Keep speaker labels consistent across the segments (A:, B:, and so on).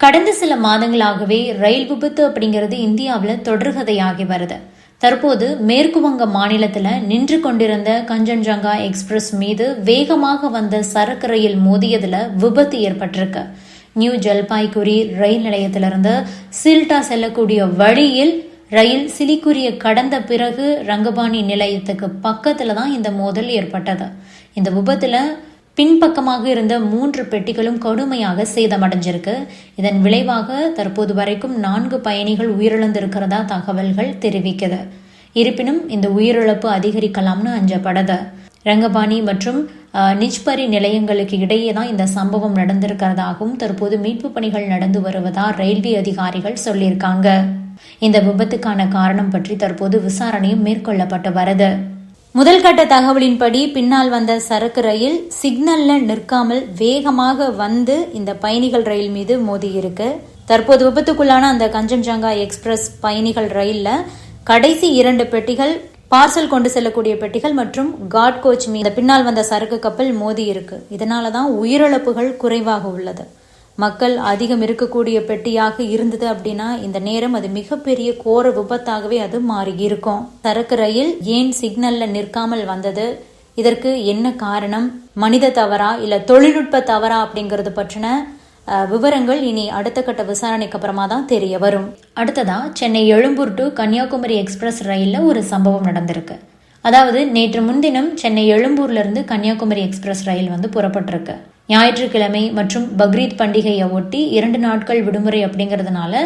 A: கடந்த சில மாதங்களாகவே ரயில் விபத்து அப்படிங்கிறது இந்தியாவில் தொடர்கதையாகி வருது. தற்போது மேற்கு வங்க மாநிலத்தில் நின்று கொண்டிருந்த கஞ்சன்ஜங்கா எக்ஸ்பிரஸ் மீது வேகமாக வந்த சரக்கு ரயில் மோதியதுல விபத்து ஏற்பட்டிருக்கு. நியூ ஜல்பாய்குரி ரயில் நிலையத்திலிருந்து சில்டா செல்லக்கூடிய வழியில் ரயில் சிலிகுரிய கடந்த பிறகு ரங்கபாணி நிலையத்துக்கு பக்கத்துல தான் இந்த மோதல் ஏற்பட்டது. இந்த விபத்துல பின்பக்கமாக இருந்த 3 பெட்டிகளும் கடுமையாக சேதமடைஞ்சிருக்கு. இதன் விளைவாக தற்போது வரைக்கும் 4 பயணிகள் உயிரிழந்திருக்கிறதா தகவல்கள் தெரிவிக்குது. இருப்பினும் இந்த உயிரிழப்பு அதிகரிக்கலாம்னு அஞ்சப்படுது. ரங்கபாணி மற்றும் நிஜ்பரி நிலையங்களுக்கு இடையே தான் இந்த சம்பவம் நடந்திருக்கிறதாகவும் தற்போது மீட்பு பணிகள் நடந்து வருவதா ரயில்வே அதிகாரிகள் சொல்லியிருக்காங்க. இந்த விபத்துக்கான காரணம் பற்றி தற்போது விசாரணையும் மேற்கொள்ளப்பட்டு வருது. முதல் கட்ட தகவலின்படி பின்னால் வந்த சரக்கு ரயில் சிக்னல்ல நிற்காமல் வேகமாக வந்து இந்த பயணிகள் ரயில் மீது மோதியிருக்கு. தற்போது விபத்துக்குள்ளான அந்த கஞ்சன்ஜங்கா எக்ஸ்பிரஸ் பயணிகள் ரயில்ல கடைசி 2 பெட்டிகள் பார்சல் கொண்டு செல்லக்கூடிய பெட்டிகள் மற்றும் காட் கோச் மீது பின்னால் வந்த சரக்கு கப்பல் மோதி இருக்கு. இதனாலதான் உயிரிழப்புகள் குறைவாக உள்ளது. மக்கள் அதிகம் இருக்கக்கூடிய பெட்டியாக இருந்தது அப்படின்னா இந்த நேரம் அது மிகப்பெரிய கோர விபத்தாகவே அது மாறி இருக்கும். சரக்கு ரயில் ஏன் சிக்னல்ல நிற்காமல் வந்தது, இதற்கு என்ன காரணம், மனித தவறா இல்ல தொழில்நுட்ப தவறா அப்படிங்கறது பற்றின விவரங்கள் இனி அடுத்த கட்ட விசாரணைக்கு அப்புறமா தான் தெரிய வரும். அடுத்ததா சென்னை எழும்பூர் டு கன்னியாகுமரி எக்ஸ்பிரஸ் ரயில்ல ஒரு சம்பவம் நடந்திருக்கு. அதாவது நேற்று முன்தினம் சென்னை எழும்பூர்ல இருந்து கன்னியாகுமரி எக்ஸ்பிரஸ் ரயில் புறப்பட்டிருக்கு. ஞாயிற்றுக்கிழமை மற்றும் பக்ரீத் பண்டிகையை ஒட்டி 2 நாட்கள் விடுமுறை அப்படிங்கறதுனால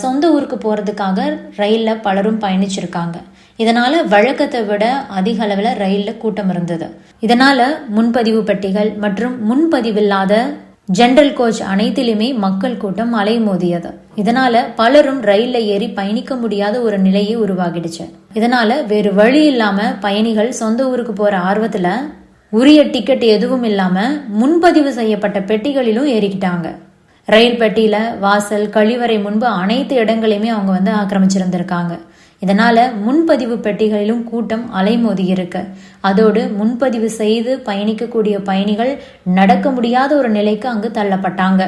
A: சொந்த ஊருக்கு போறதுக்காக ரயில்ல பலரும் பயணிச்சிருக்காங்க. இதனால வழக்கத்தை விட அதிக அளவுல ரயில்ல கூட்டம் இருந்தது. இதனால முன்பதிவு பெட்டிகள் மற்றும் முன்பதிவில்லாத ஜெனரல் கோச் அனைத்திலுமே மக்கள் கூட்டம் அலைமோதியது. இதனால பலரும் ரயில்ல ஏறி பயணிக்க முடியாத ஒரு நிலையை உருவாகிடுச்சு. இதனால வேறு வழி இல்லாம பயணிகள் சொந்த ஊருக்கு போற ஆர்வத்துல உரிய டிக்கெட் எதுவும் இல்லாம முன்பதிவு செய்யப்பட்ட பெட்டிகளிலும் ஏறிக்கிட்டாங்க. ரயில் பெட்டியில வாசல், கழிவறை முன்பு அனைத்து இடங்களையுமே அவங்க ஆக்கிரமிச்சிருந்திருக்காங்க. இதனால முன்பதிவு பெட்டிகளிலும் கூட்டம் அலைமோதி இருக்கு. அதோடு முன்பதிவு செய்து பயணிக்கக்கூடிய பயணிகள் நடக்க முடியாத ஒரு நிலைக்கு அங்கு தள்ளப்பட்டாங்க.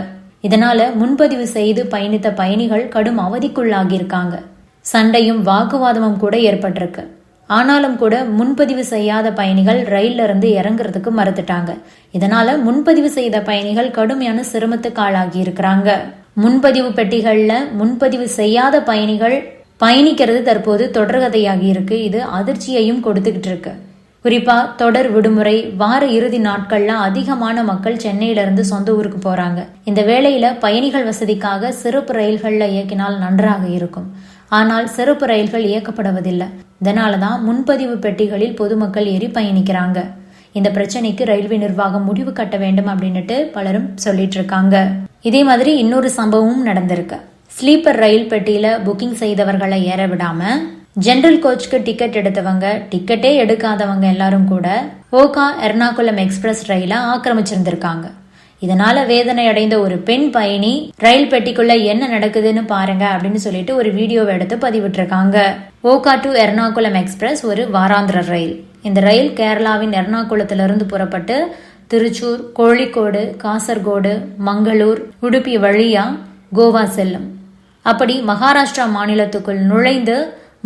A: இதனால முன்பதிவு செய்து பயணித்த பயணிகள் கடும் அவதிக்குள்ளாகி இருக்காங்க. சண்டையும் வாக்குவாதமும் கூட ஏற்பட்டிருக்கு. ஆனாலும் கூட முன்பதிவு செய்யாத பயணிகள் ரயில்ல இருந்து இறங்குறதுக்கு மறுத்துட்டாங்க. இதனால முன்பதிவு செய்த பயணிகள் கடுமையான சிரமத்துக்கு ஆளாகி இருக்கிறாங்க. முன்பதிவு பெட்டிகள்ல முன்பதிவு செய்யாத பயணிகள் பயணிக்கிறது தற்போது தொடர்கதையாகி இருக்கு. இது அதிர்ச்சியையும் கொடுத்துக்கிட்டு இருக்கு. குறிப்பா தொடர் விடுமுறை, வார இறுதி நாட்கள்ல அதிகமான மக்கள் சென்னையில இருந்து சொந்த ஊருக்கு போறாங்க. இந்த வேளையில பயணிகள் வசதிக்காக சிறப்பு ரயில்கள்ல இயக்கினால் நன்றாக இருக்கும். ஆனால் சிறப்பு ரயில்கள் இயக்கப்படுவதில்லை. இதனாலதான் முன்பதிவு பெட்டிகளில் பொதுமக்கள் ஏறி பயணிக்கிறாங்க. இந்த பிரச்சனைக்கு ரயில்வே நிர்வாகம் முடிவு கட்ட வேண்டும் அப்படின்னுட்டு பலரும் சொல்லிட்டு இருக்காங்க. இதே மாதிரி இன்னொரு சம்பவமும் நடந்திருக்கு. ஸ்லீப்பர் ரயில் பெட்டியில புக்கிங் செய்தவர்களை ஏற விடாம ஜெனரல் கோச்சுக்கு டிக்கெட் எடுத்தவங்க, டிக்கெட்டே எடுக்காதவங்க எல்லாரும் கூட ஓகா எர்ணாகுளம் எக்ஸ்பிரஸ் ரயில ஆக்கிரமிச்சிருந்திருக்காங்க. இதனால வேதனை அடைந்த ஒரு பெண் பயணி ரயில் பெட்டிக்குள்ள என்ன நடக்குதுன்னு பாருங்க அப்படின்னு சொல்லிட்டு ஒரு வீடியோவை எடுத்து பதிவிட்டு இருக்காங்க. ஓகா டு எர்ணாகுளம் எக்ஸ்பிரஸ் ஒரு வாராந்திர ரயில். இந்த ரயில் கேரளாவின் எர்ணாகுளத்திலிருந்து புறப்பட்டு திருச்சூர், கோழிக்கோடு, காசர்கோடு, மங்களூர், உடுப்பி வழியா கோவா செல்லும். அப்படி மகாராஷ்டிரா மாநிலத்துக்குள் நுழைந்து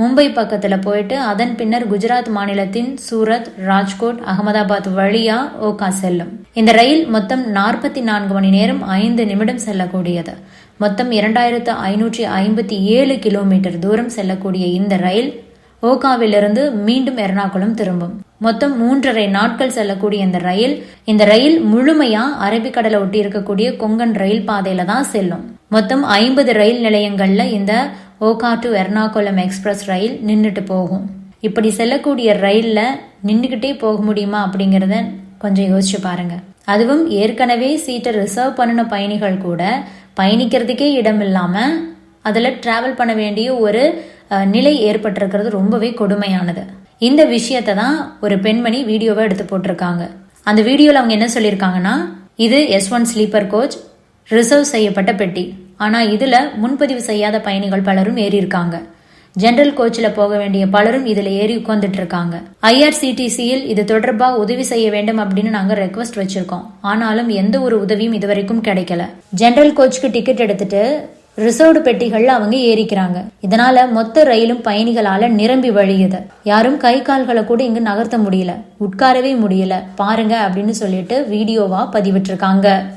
A: மும்பை பக்கத்துல போயிட்டு அதன் பின்னர் குஜராத் மாநிலத்தின் சூரத், ராஜ்கோட், அகமதாபாத் வழியா ஓகா செல்லும். இந்த ரயில் மொத்தம் 44 மணி நேரம் 5 நிமிடம் செல்லக்கூடியது. மொத்தம் 2557 கிலோமீட்டர் தூரம் செல்லக்கூடிய இந்த ரயில் ஓகாவிலிருந்து மீண்டும் எர்ணாகுளம் திரும்பும். மொத்தம் 3.5 நாட்கள் செல்லக்கூடிய இந்த ரயில் முழுமையா அரபிக்கடலை ஒட்டி இருக்கக்கூடிய கொங்கன் ரயில் பாதையில தான் செல்லும். மொத்தம் 50 ரயில் நிலையங்கள்ல இந்த ஓகா டு எர்ணாகுளம் எக்ஸ்பிரஸ் ரயில் நின்றுட்டு போகும். இப்படி செல்லக்கூடிய ரயில்ல நின்றுகிட்டே போக முடியுமா அப்படிங்கறத கொஞ்சம் யோசிச்சு பாருங்க. அதுவும் ஏற்கனவே சீட்டை ரிசர்வ் பண்ணின பயணிகள் கூட பயணிக்கிறதுக்கே இடம் இல்லாம அதுல டிராவல் பண்ண வேண்டிய ஒரு நிலை ஏற்பட்டிருக்கிறது ரொம்பவே கொடுமையானது. இந்த விஷயத்தை தான் ஒரு பெண்மணி வீடியோவை எடுத்து போட்டிருக்காங்க. அந்த வீடியோல அவங்க என்ன சொல்லியிருக்காங்கன்னா, இது S1 ஸ்லீப்பர் கோச், ரிசர்வ் செய்யப்பட்ட பெட்டி. ஆனா இதுல முன்பதிவு செய்யாத பயணிகள் பலரும் ஏறி இருக்காங்க. ஜெனரல் கோச்ல போக வேண்டிய பலரும் இதுல ஏறி உட்கார்ந்துட்டு இருக்காங்க. IRCTCயில் இது தொடர்பா உதவி செய்ய வேண்டும் அப்படின்னு நாங்க ரெக்வஸ்ட் வச்சிருக்கோம். ஆனாலும் எந்த ஒரு உதவியும் இதுவரைக்கும் கிடைக்கல. ஜெனரல் கோச்சுக்கு டிக்கெட் எடுத்துட்டு ரிசர்வ்டு பெட்டிகள்ல அவங்க ஏறிக்கிறாங்க. இதனால மொத்த ரயிலும் பயணிகளால நிரம்பி வழியுது. யாரும் கை கால்களை கூட இங்கு நகர்த்த முடியல, உட்காரவே முடியல பாருங்க அப்படின்னு சொல்லிட்டு வீடியோவா பதிவிட்டிருக்காங்க.